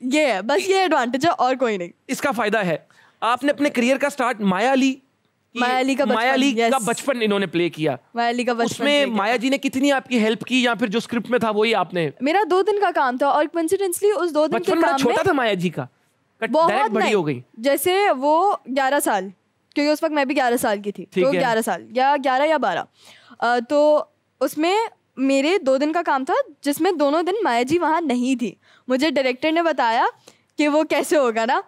ये है, बस ये एडवांटेज है और कोई नहीं। इसका फायदा है, आपने अपने करियर का स्टार्ट माया अली का बचपन इन्होंने प्ले किया। माया अली का बचपन उसमें माया जी ने कितनी आपकी हेल्प की, या फिर जो स्क्रिप्ट में था वही आपने? मेरा 2 दिन का काम था और कोइंसिडेंटली उस 2 दिन के काम में छोटा था माया जी का, बहुत बड़ी हो गई। जैसे वो 11 साल, क्योंकि उस वक्त मैं भी 11 साल की थी, तो 11 साल या 11 या 12, तो उसमें मेरे 2 दिन का काम था जिसमें दोनों दिन माया जी वहाँ नहीं थी। मुझे डायरेक्टर ने बताया कि वो कैसे होगा ना,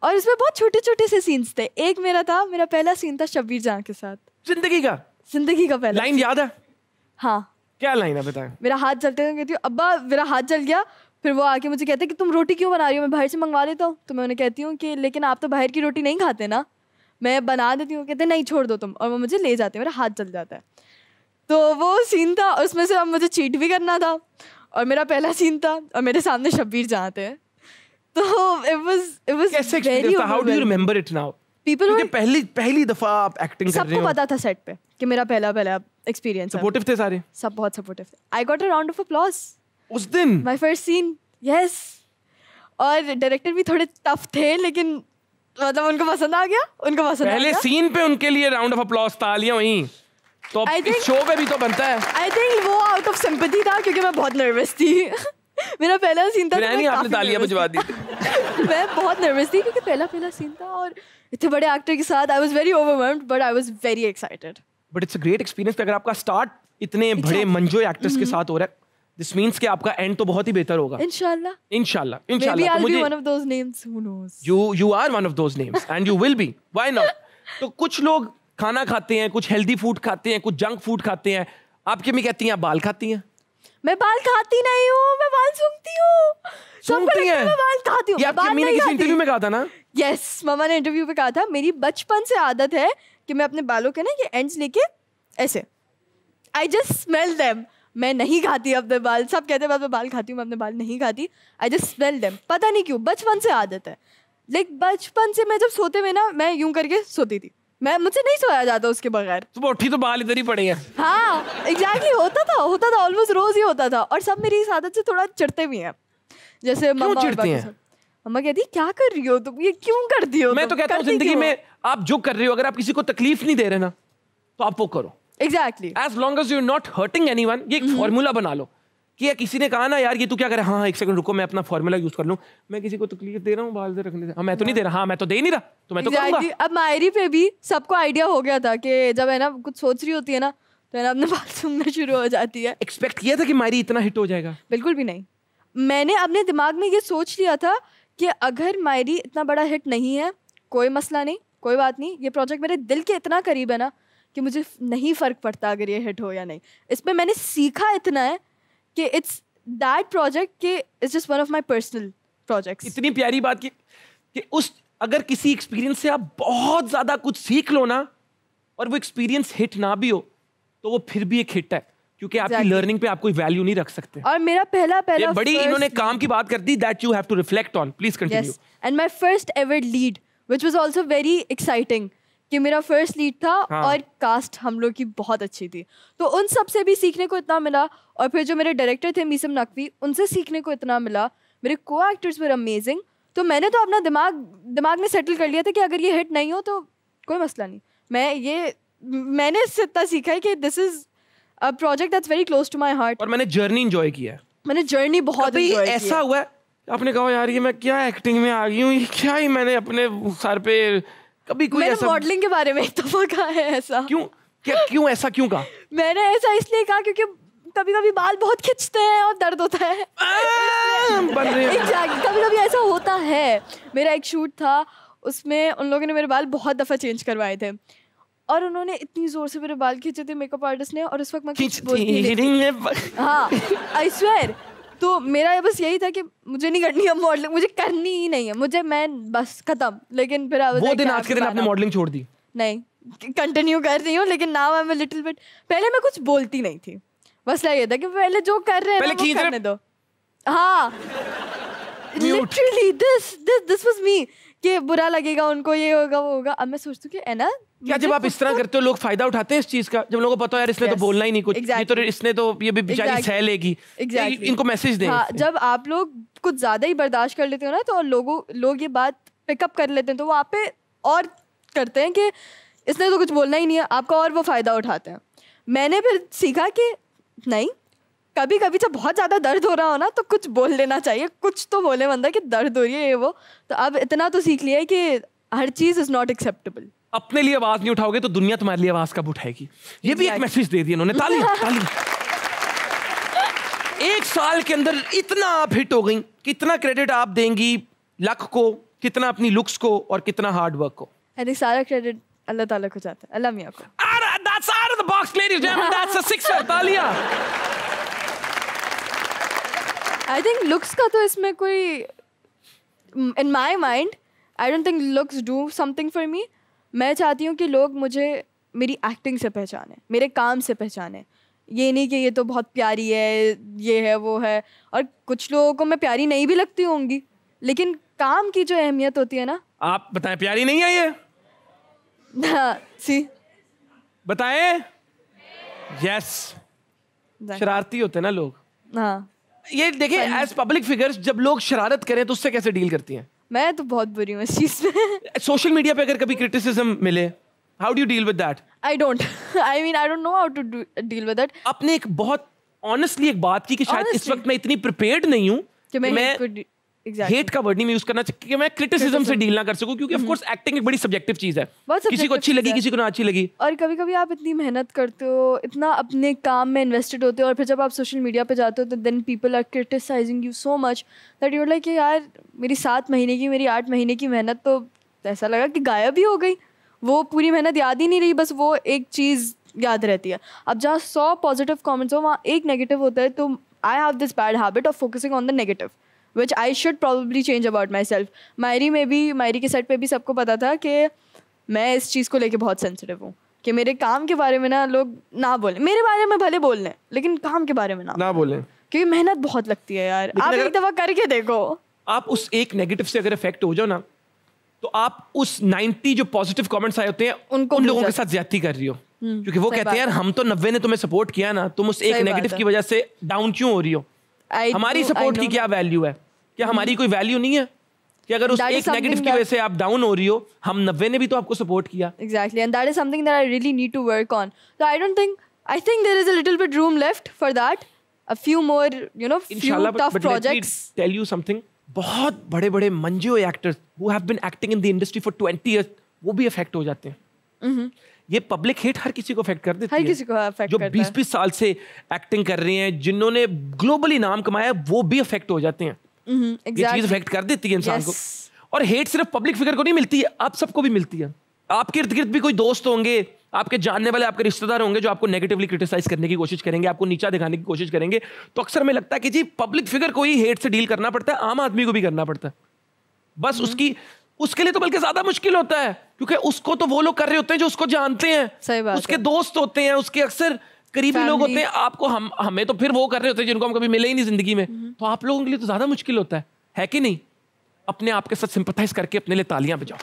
और इसमें बहुत छोटे छोटे से सीन्स थे। एक मेरा पहला सीन था शब्बीर जहाँ के साथ, जिंदगी का पहला। लाइन याद है? हाँ। क्या लाइन है बताएं? मेरा हाथ जलते हुए कहती हूँ अब्बा मेरा हाथ जल गया। फिर वो आके मुझे कहते हैं कि तुम रोटी क्यों बना रही हो, मैं बाहर से मंगवा देता हूँ। तो मैं उन्हें कहती हूँ कि लेकिन आप तो बाहर की रोटी नहीं खाते ना, मैं बना देती हूँ। कहते नहीं छोड़ दो तुम, और वो मुझे ले जाते हैं, मेरा हाथ जल जाता है। तो वो सीन था, उसमें से अब मुझे चीट भी करना था, और मेरा पहला सीन था, और मेरे सामने शब्बीर जहाँ थे। तो it was कैसे एक्सपीरियंस था? How do you remember it now? क्योंकि पहली दफा आप एक्टिंग कर रहे हो। सबको पता था सेट पे कि मेरा पहला एक्सपीरियंस है। सपोर्टिव थे सारे? सब बहुत सपोर्टिव थे। I got a round of applause उस दिन, माय फर्स्ट सीन। यस, और डायरेक्टर भी थोड़े टफ थे, लेकिन मतलब उनको पसंद आ गया, पहले सीन पे उनके लिए राउंड ऑफ अप्लॉज, तालियां वहीं। तो इस शो पे भी तो बनता है। आई थिंक वो आउट ऑफ सिंपैथी था, क्योंकि मैं बहुत नर्वस थी। मेरा पहला सीन था, नहीं आपने तालियां बजवा दी। मैं बहुत नर्वस थी क्योंकि पहला सीन था, और इतने बड़े एक्टर के साथ I was very overwhelmed, but I was very excited. But it's a great experience. अगर आपका स्टार्ट इतने बड़े मंजो एक्टर्स के साथ हो रहा है, दिस मींस कि आपका एंड तो बहुत ही बेहतर होगा। इंशाल्लाह। तो मुझे one of those names, who knows? You are one of those names and you will be. Why not? तो कुछ लोग खाना खाते हैं, कुछ हेल्दी फूड खाते हैं, कुछ जंक फूड खाते हैं। आपकी अम्मी कहती हैं आप बाल खाती हैं। मैं बाल खाती नहीं हूँ, मैं बाल सूंघती हूँ। सूंघती हैं? मैं बाल खाती हूँ। ये आपकी अम्मी ने किसी इंटरव्यू में कहा था ना? यस, मम्मा ने इंटरव्यू पे कहा था। मेरी बचपन से आदत है कि मैं अपने बालों के ना ये एंड्स लेके ऐसे, आई जस्ट स्मेल देम। मैं नहीं खाती अपने बाल। सब कहते हैं मैं बाल खाती हूँ, मैं अपने बाल नहीं खाती। आई जस्ट स्मेल देम, पता नहीं क्यों, बचपन से आदत है। लाइक बचपन से मैं जब सोते हुए ना, मैं यूं करके सोती थी, मुझसे नहीं सोया जाता उसके बगैर। तो उठी तो बाल इधर ही पड़े हैं। हाँ एग्जैक्टली, होता था ऑलमोस्ट रोज ही होता था। और सब मेरी इस आदत से थोड़ा चिढ़ते भी हैं। जैसे मम्मा चिढ़ते हैं? मम्मा कहती क्या कर रही हो तुम, ये क्यों करती हो? मैं तो कहता हूँ जिंदगी में आप जो कर रहे हो, अगर आप किसी को तकलीफ नहीं दे रहे ना, तो आप वो करो। Exactly, as long as you are not hurting anyone. ये एक फॉर्मूला बना लो कि किसी ने कहा ना यार ये तू क्या करे, हाँ एक सेकंड रुको मैं अपना फॉर्मूला यूज कर लूं, मैं किसी को तकलीफ दे रहा हूँ बाल से रखने से, हाँ मैं तो नहीं दे रहा, हाँ मैं तो दे नहीं रहा, तो मैं तो करूंगा। अब मायरी पे भी सबको आइडिया हो गया था कि जब है ना कुछ सोच रही होती है ना, तो है ना अपने बाल सूंघना शुरू हो जाती है। एक्सपेक्ट किया था कि मायरी इतना हिट हो जाएगा? बिल्कुल भी नहीं। मैंने अपने दिमाग में ये सोच लिया था कि अगर मायरी इतना बड़ा हिट नहीं है, कोई मसला नहीं, कोई बात नहीं, ये प्रोजेक्ट मेरे दिल के इतना करीब है ना कि मुझे नहीं फर्क पड़ता अगर ये हिट हो या नहीं। इसमें मैंने सीखा इतना है कि इट्स दैट प्रोजेक्ट कि it's just one of my personal projects. इतनी प्यारी बात कि उस अगर किसी एक्सपीरियंस से आप बहुत ज्यादा कुछ सीख लो ना, और वो एक्सपीरियंस हिट ना भी हो, तो वो फिर भी एक हिट है, क्योंकि आपकी लर्निंग पे आप कोई वैल्यू नहीं रख सकते। और मेरा पहला ये बड़ी इन्होंने काम की बात कर दी, that you have to reflect on. Please continue. And my first ever lead which was also very exciting, कि मेरा फर्स्ट लीड था। हाँ। और कास्ट हम लोग की बहुत अच्छी थी, तो उन सब से भी सीखने को इतना मिला। और फिर जो मेरे डायरेक्टर थे मीसम नकवी, उनसे सीखने को इतना मिला। मेरे को एक्टर्स वर अमेजिंग। तो मैंने तो अपना दिमाग में सेटल कर लिया था कि अगर ये हिट नहीं हो तो कोई मसला नहीं। मैंने इससे इतना सीखा है कि this is a project that's very close to my heart. और मैंने जर्नी एंजॉय किया है। मैंने जर्नी बहुत एंजॉय किया। ऐसा हुआ है आपने कहा यार ये मैं क्या एक्टिंग में आ गई हूँ, ये क्या ही मैंने अपने सर पे कभी कोई ऐसा मॉडलिंग के बारे में तो कहा है ऐसा? क्यों ऐसा क्यों कहा? मैंने ऐसा इसलिए कहा क्योंकि कभी-कभी बाल बहुत खिंचते हैं और दर्द होता है। कभी-कभी ऐसा होता है। मेरा एक शूट था, उसमें उन लोगों ने मेरे बाल बहुत दफा चेंज करवाए थे, और उन्होंने इतनी जोर से मेरे बाल खींचे थे मेकअप आर्टिस्ट ने, और उस वक्त मैं कुछ बोलती नहीं। हाँ आई स्वेयर। तो मेरा बस यही था कि मुझे नहीं करनी है मॉडलिंग, मुझे करनी ही नहीं है, मैं बस खत्म। लेकिन फिर वो दिन आज के दिन आपने मॉडलिंग छोड़ दी? नहीं, कंटिन्यू कर रही हूँ, लेकिन now I am a little bit. पहले मैं कुछ बोलती नहीं थी, बस ये था कि पहले जो कर रहे हैं वो करने दो। हाँ लिटरली दिस वाज मी कि बुरा लगेगा उनको, ये होगा वो होगा। अब मैं सोचती हूँ कि है ना, क्या जब आप इस तरह करते हो लोग फायदा उठाते हैं इस चीज का? जब लोगों को पता है यार इसने तो बोलना ही नहीं कुछ, ये तो इसने तो ये भी बेचारी सह लेगी, इनको मैसेज दें। हाँ, जब आप लोग कुछ ज्यादा ही बर्दाश्त कर लेते हो ना, तो लोग ये बात पिकअप कर लेते हैं, तो वहाँ पे और करते हैं कि इसने तो कुछ बोलना ही नहीं है आपका, और वो फायदा उठाते हैं। मैंने फिर सीखा कि नहीं, कभी कभी जब बहुत ज़्यादा दर्द हो रहा हो ना, तो कुछ बोल लेना चाहिए, कुछ तो बोले बंदा कि दर्द हो रही है ये वो। तो अब इतना तो सीख लिया है कि हर चीज़ इज़ नॉट एक्सेप्टेबल। अपने लिए आवाज़ नहीं उठाओगे तो दुनिया तुम्हारे लिए आवाज़ कब उठाएगी? ये भी एक मैसेज दे दिया उन्होंने। तालियां तालियां। एक साल के अंदर इतना आप हिट हो गई, कितना क्रेडिट आप देंगी लक को, कितना अपनी लुक्स को, और कितना हार्ड वर्क को? सारा क्रेडिट अल्लाह ताला को जाता है, अल्लाह मियां को। That's out of the box, ladies and gentlemen. That's a sixer. तालियां। I think looks का तो इसमें कोई, in my mind, I don't think looks do something for me. मैं चाहती हूँ कि लोग मुझे मेरी एक्टिंग से पहचाने, मेरे काम से पहचाने। ये नहीं कि ये तो बहुत प्यारी है, ये है वो है। और कुछ लोगों को मैं प्यारी नहीं भी लगती होंगी, लेकिन काम की जो अहमियत होती है ना। आप बताएं, प्यारी नहीं है ये? हाँ, सी बताएं। यस, शरारती होते हैं ना लोग। हाँ, ये देखिए, एज पब्लिक फिगर्स जब लोग शरारत करें तो उससे कैसे डील करती हैं? मैं तो बहुत बुरी हूँ इस चीज में। सोशल मीडिया पे अगर कभी क्रिटिसिज्म मिले, how do you deal with that? I don't know how to deal with that. आपने एक बहुत ऑनेस्टली एक बात की कि शायद इस वक्त मैं इतनी प्रिपेयर्ड नहीं हूँ कि मैं हेट का वर्ड नहीं मैं यूज करना चाहिए, कि मैं क्रिटिसिज्म से डील ना कर सकूं, क्योंकि ऑफ कोर्स एक्टिंग एक बड़ी सब्जेक्टिव चीज है, किसी को अच्छी लगी किसी को ना अच्छी लगी। और कभी कभी आप इतनी मेहनत करते हो, इतना अपने काम में इन्वेस्टेड होते हो, और फिर जब आप सोशल मीडिया पे जाते हो तो then people are criticising you so much that you're like यार मेरी 7 महीने की, मेरी 8 महीने की मेहनत तो ऐसा लगा कि गायब ही हो गई। वो पूरी मेहनत याद ही नहीं रही, बस वो एक चीज़ याद रहती है। अब जहाँ 100 पॉजिटिव कॉमेंट्स हो वहाँ एक नेगेटिव होता है, तो I have this bad habit of focusing on the negative which I should probably change about myself. मायरी के सेट पे भी सबको पता था कि मैं इस चीज़ को लेके बहुत सेंसिटिव हूँ, कि मेरे काम के बारे में ना लोग ना बोलें, मेरे बारे में भले बोल लें लेकिन काम के बारे में ना बोलें, क्योंकि मेहनत बहुत लगती है यार। आप एक दफ़ा करके देखो। आप उस एक नेगेटिव से अगर इफेक्ट हो जाओ ना, तो आप उस 90 जो पॉजिटिव कमेंट्स आए होते हैं उन लोगों के साथ ज्यादती कर रही हो, क्योंकि वो कहते हैं यार हम तो 90 ने तुम्हें सपोर्ट किया ना, तुम उस एक नेगेटिव की वजह से डाउन क्यों हो रही हो? हमारी सपोर्ट की क्या वैल्यू है? क्या हमारी कोई वैल्यू नहीं है कि अगर उस एक नेगेटिव की वजह से आप डाउन हो रही हो? हम 90 ने भी तो आपको सपोर्ट किया। Exactly, and that is something that I really need to work on. So I think there is a little bit room left for that. A few more, few tough projects. Let me tell you something. बहुत बड़े-बड़े मंजे हुए actors who have been acting in the industry for 20 years, वो भी affect हो जाते हैं। ये पब्लिक हिट हर किसी को अफेक्ट कर देती है, हर किसी को अफेक्ट जो 20-20 साल से एक्टिंग कर रहे हैं, जिन्होंने ग्लोबली नाम कमाया, वो भी अफेक्ट हो जाते हैं। Exactly. ये चीज अफेक्ट कर देती है इंसान को। और हेट सिर्फ पब्लिक फिगर को नहीं मिलती है, आप सबको भी मिलती है। आपके इर्द गिर्द भी कोई दोस्त होंगे, आपके जानने वाले, आपके रिश्तेदार होंगे जो आपको नेगेटिवली क्रिटिसाइज करने की कोशिश करेंगे, आपको नीचा दिखाने की कोशिश करेंगे। तो अक्सर में लगता है कि जी पब्लिक फिगर को ही हेट से डील करना पड़ता है, आम आदमी को भी करना पड़ता है। बस उसके लिए तो बल्कि ज्यादा मुश्किल होता है, क्योंकि उसको तो वो लोग कर रहे होते हैं जो उसको जानते हैं, सही बात उसके दोस्त होते हैं, उसके अक्सर करीबी लोग होते हैं। आपको हमें तो फिर वो कर रहे होते हैं जिनको हम कभी मिले ही नहीं जिंदगी में। तो आप लोगों के लिए तो ज्यादा मुश्किल होता है कि नहीं? अपने आप के साथ सिंपैथाइज करके अपने लिए तालियां बजाओ।